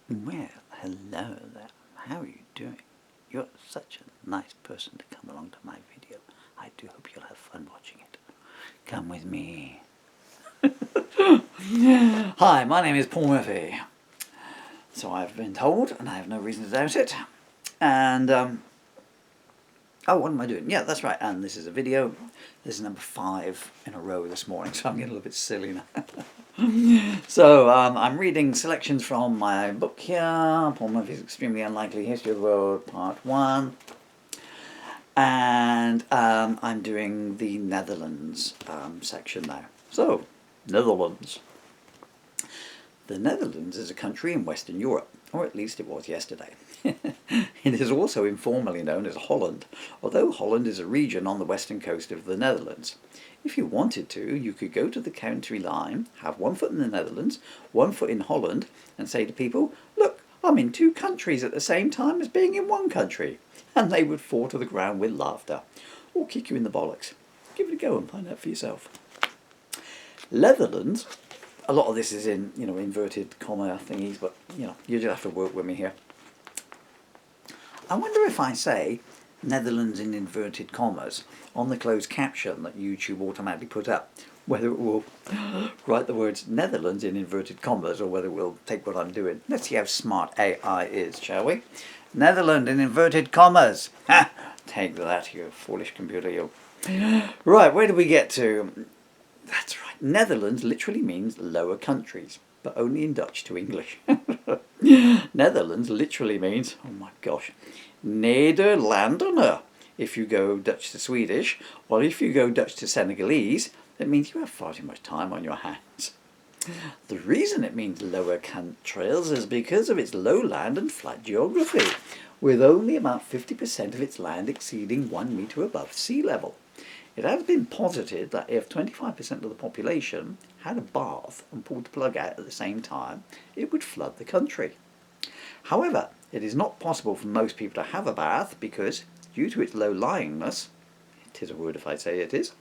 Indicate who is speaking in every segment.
Speaker 1: Well, hello there. How are you doing? You're such a nice person to come along to my video. I do hope you'll have fun watching it. Come with me. Hi, my name is Paul Murphy. So I've been told, and I have no reason to doubt it. And, oh, what am I doing? Yeah, that's right. And this is a video. This is number 5 in a row this morning, so I'm getting a little bit silly now. So, I'm reading selections from my book here, Paul Murphy's Extremely Unlikely History of the World, Part 1. And I'm doing the Netherlands section now. So, Netherlands. The Netherlands is a country in Western Europe, or at least it was yesterday. It is also informally known as Holland, although Holland is a region on the western coast of the Netherlands. If you wanted to, you could go to the country line, have 1 foot in the Netherlands, 1 foot in Holland, and say to people, look, I'm in 2 countries at the same time as being in 1 country. And they would fall to the ground with laughter, or kick you in the bollocks. Give it a go and find out for yourself. Netherlands, a lot of this is in, inverted comma thingies, but, you just have to work with me here. I wonder if I say Netherlands in inverted commas on the closed caption that YouTube automatically put up, whether it will write the words Netherlands in inverted commas or whether it will take what I'm doing. Let's see how smart AI is, shall we? Netherlands in inverted commas. Ha! Take that, you foolish computer, you. Right, where do we get to? That's right. Netherlands literally means lower countries, but only in Dutch to English. Netherlands literally means, oh my gosh, Nederlanden. If you go Dutch to Swedish, or if you go Dutch to Senegalese, it means you have far too much time on your hands. The reason it means lower countries is because of its low land and flat geography, with only about 50% of its land exceeding 1 metre above sea level. It has been posited that if 25% of the population had a bath and pulled the plug out at the same time, it would flood the country. However, it is not possible for most people to have a bath because, due to its low lyingness, it is a word if I say it is,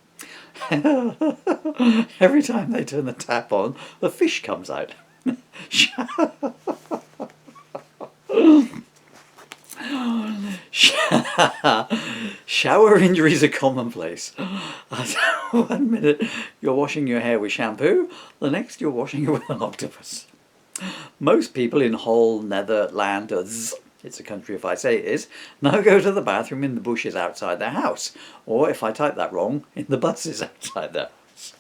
Speaker 1: every time they turn the tap on, the fish comes out. Shower injuries are commonplace. 1 minute you're washing your hair with shampoo, the next you're washing it with an octopus. Most people in whole Netherlands, it's a country if I say it is, now go to the bathroom in the bushes outside their house, or if I type that wrong, in the buses outside their house.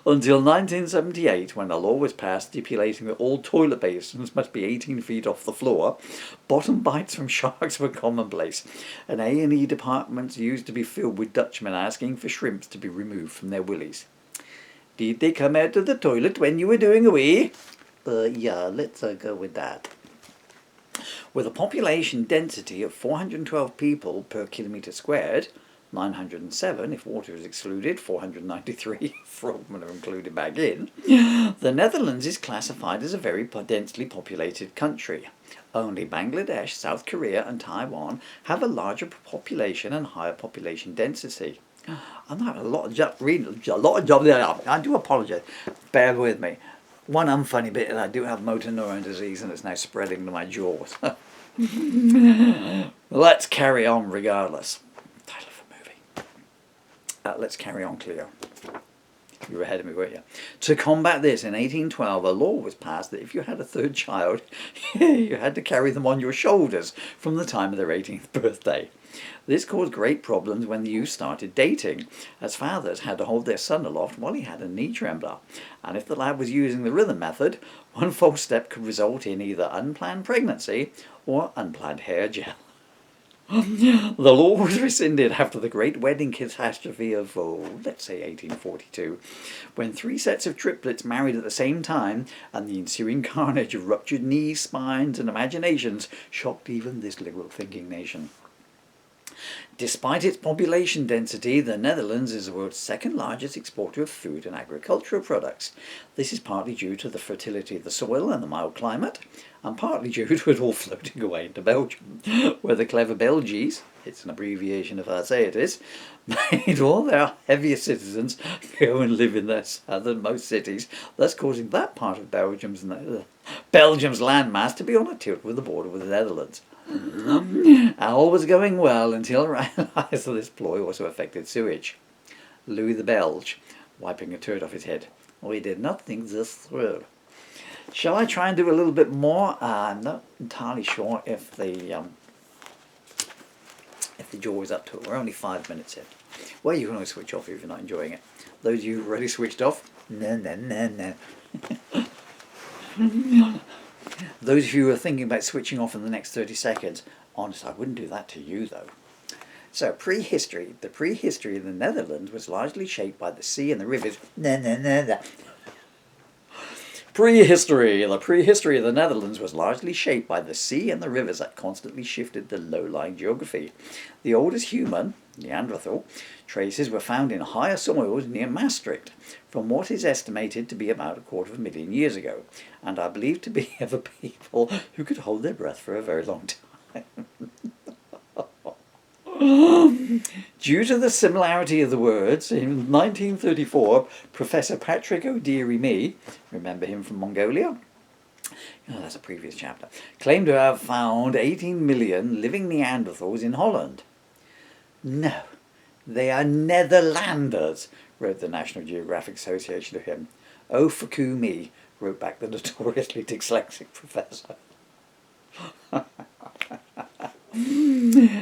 Speaker 1: Until 1978, when a law was passed stipulating that all toilet basins must be 18 feet off the floor, bottom bites from sharks were commonplace, and A&E departments used to be filled with Dutchmen asking for shrimps to be removed from their willies. Did they come out of the toilet when you were doing a wee? Yeah, let's go with that. With a population density of 412 people per kilometre squared, 907 if water is excluded, 493 if frogmen are included back in, the Netherlands is classified as a very densely populated country. Only Bangladesh, South Korea and Taiwan have a larger population and higher population density. I'm having a lot of reading, I do apologise, bear with me. One unfunny bit is I do have motor neuron disease and it's now spreading to my jaws. Let's carry on regardless. Title of the movie. Let's carry on, Cleo. You were ahead of me, weren't you? To combat this, in 1812, a law was passed that if you had a 3rd child, you had to carry them on your shoulders from the time of their 18th birthday. This caused great problems when the youth started dating, as fathers had to hold their son aloft while he had a knee trembler, and if the lad was using the rhythm method, one false step could result in either unplanned pregnancy or unplanned hair gel. The law was rescinded after the Great Wedding Catastrophe of, let's say 1842, when 3 sets of triplets married at the same time, and the ensuing carnage of ruptured knees, spines and imaginations shocked even this liberal-thinking nation. Despite its population density, the Netherlands is the world's 2nd largest exporter of food and agricultural products. This is partly due to the fertility of the soil and the mild climate, and partly due to it all floating away into Belgium, where the clever Belgies, it's an abbreviation if I say it is, made all their heavier citizens go and live in their southernmost cities, thus causing that part of Belgium's landmass to be on a tilt with the border with the Netherlands. All was going well until I realised that this ploy also affected sewage. Louis the Belge, wiping a turd off his head. We did not think this through. Shall I try and do a little bit more? I'm not entirely sure if the jaw is up to it. We're only 5 minutes in. Well, you can always switch off if you're not enjoying it. Those of you who've already switched off, no. Those of you who are thinking about switching off in the next 30 seconds, honestly, I wouldn't do that to you though. So, prehistory. The prehistory of the Netherlands was largely shaped by the sea and the rivers. Prehistory. The prehistory of the Netherlands was largely shaped by the sea and the rivers that constantly shifted the low-lying geography. The oldest human, Neanderthal, traces were found in higher soils near Maastricht, from what is estimated to be about 250,000 years ago, and are believed to be of a people who could hold their breath for a very long time. Due to the similarity of the words, in 1934, Professor Patrick O'Deary, remember him from Mongolia? Oh, that's a previous chapter. Claimed to have found 18 million living Neanderthals in Holland. No, they are Netherlanders, wrote the National Geographic Association to him. Oh, fuck me, wrote back the notoriously dyslexic professor.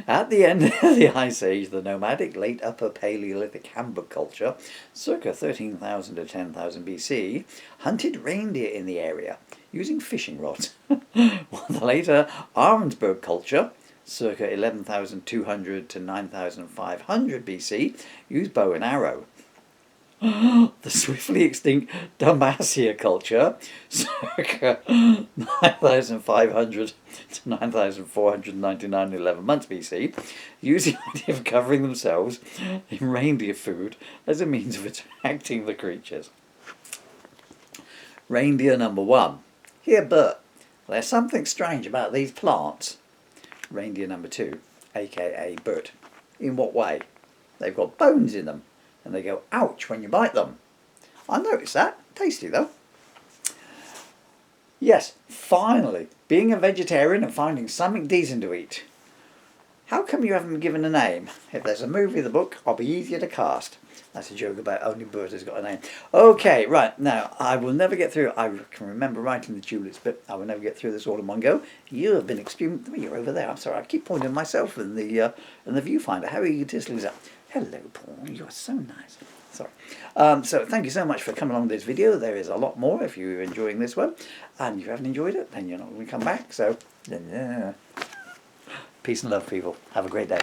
Speaker 1: At the end of the Ice Age, the nomadic late Upper Paleolithic Hamburg culture, circa 13,000 to 10,000 BC, hunted reindeer in the area using fishing rods, while the later Arnsberg culture, circa 11,200 to 9,500 BC, used bow and arrow. The swiftly extinct Dalmatia culture, circa 9,500 to 9,499 11 months BC, used the idea of covering themselves in reindeer food as a means of attracting the creatures. Reindeer number 1. Here, Bert, there's something strange about these plants. Reindeer number 2, aka Bert. In what way? They've got bones in them, and they go ouch when you bite them. I noticed that. Tasty though. Yes, finally, being a vegetarian and finding something decent to eat. How come you haven't been given a name? If there's a movie in the book, I'll be easier to cast. That's a joke about only Bert has got a name. Okay, right, now, I will never get through. I can remember writing the tulips bit. I will never get through this all in one go. You have been experiencing. You're over there. I'm sorry, I keep pointing at myself in the viewfinder. How egotistical is that? Hello, Paul. You're so nice. Sorry. So thank you so much for coming along with this video. There is a lot more if you're enjoying this one. And if you haven't enjoyed it, then you're not going to come back. So, peace and love, people. Have a great day.